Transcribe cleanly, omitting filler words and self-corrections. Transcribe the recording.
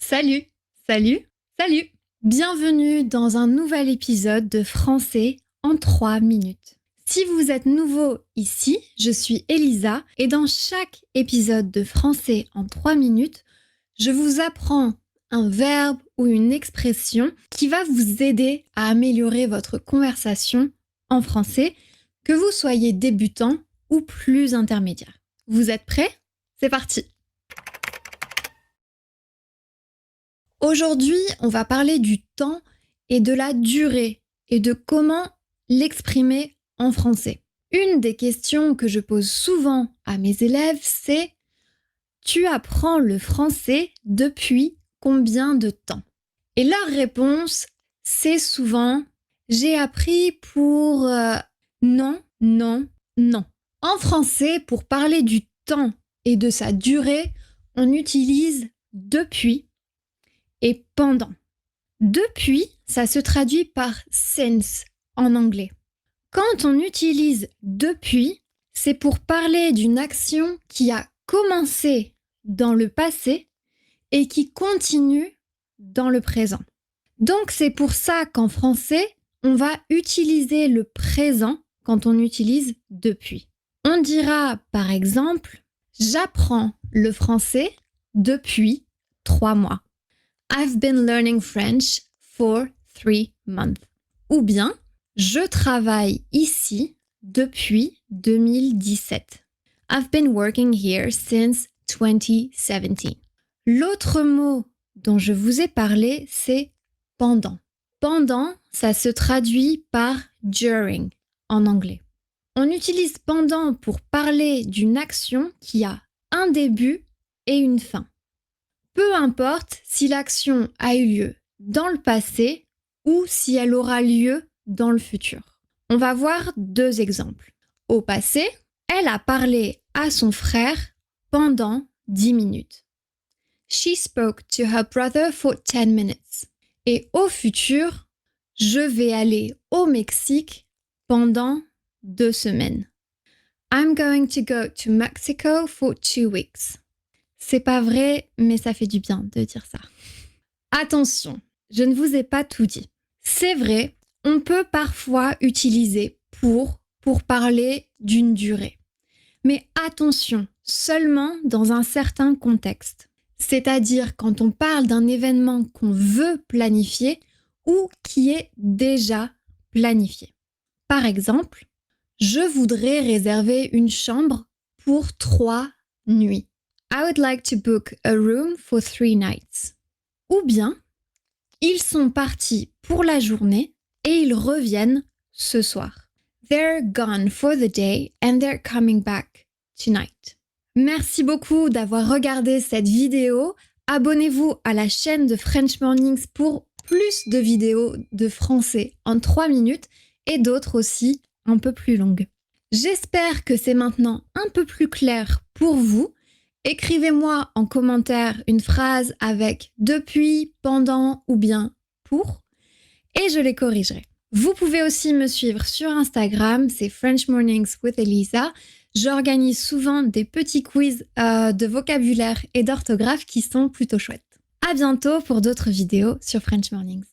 Salut, salut, salut. Bienvenue dans un nouvel épisode de Français en 3 minutes. Si vous êtes nouveau ici, je suis Elisa et dans chaque épisode de Français en 3 minutes, je vous apprends un verbe ou une expression qui va vous aider à améliorer votre conversation en français, que vous soyez débutant ou plus intermédiaire. Vous êtes prêts? C'est parti! Aujourd'hui, on va parler du temps et de la durée et de comment l'exprimer en français. Une des questions que je pose souvent à mes élèves, c'est « Tu apprends le français depuis combien de temps ?» Et leur réponse, c'est souvent « J'ai appris pour non, non, non ». En français, pour parler du temps et de sa durée, on utilise « depuis » et pendant. Depuis, ça se traduit par since en anglais. Quand on utilise depuis, c'est pour parler d'une action qui a commencé dans le passé et qui continue dans le présent. Donc c'est pour ça qu'en français, on va utiliser le présent quand on utilise depuis. On dira par exemple, j'apprends le français depuis 3 mois. I've been learning French for 3 months. Ou bien, je travaille ici depuis 2017. I've been working here since 2017. L'autre mot dont je vous ai parlé, c'est pendant. Pendant, ça se traduit par during en anglais. On utilise pendant pour parler d'une action qui a un début et une fin. Peu importe si l'action a eu lieu dans le passé ou si elle aura lieu dans le futur. On va voir 2 exemples. Au passé, elle a parlé à son frère pendant 10 minutes. She spoke to her brother for 10 minutes. Et au futur, je vais aller au Mexique pendant 2 semaines. I'm going to go to Mexico for 2 weeks. C'est pas vrai, mais ça fait du bien de dire ça. Attention, je ne vous ai pas tout dit. C'est vrai, on peut parfois utiliser pour parler d'une durée. Mais attention, seulement dans un certain contexte. C'est-à-dire quand on parle d'un événement qu'on veut planifier ou qui est déjà planifié. Par exemple, je voudrais réserver une chambre pour 3 nuits. I would like to book a room for 3 nights. Ou bien, ils sont partis pour la journée et ils reviennent ce soir. They're gone for the day and they're coming back tonight. Merci beaucoup d'avoir regardé cette vidéo. Abonnez-vous à la chaîne de French Mornings pour plus de vidéos de français en 3 minutes et d'autres aussi un peu plus longues. J'espère que c'est maintenant un peu plus clair pour vous. Écrivez-moi en commentaire une phrase avec depuis, pendant ou bien pour et je les corrigerai. Vous pouvez aussi me suivre sur Instagram, c'est French Mornings with Elisa. J'organise souvent des petits quiz de vocabulaire et d'orthographe qui sont plutôt chouettes. À bientôt pour d'autres vidéos sur French Mornings.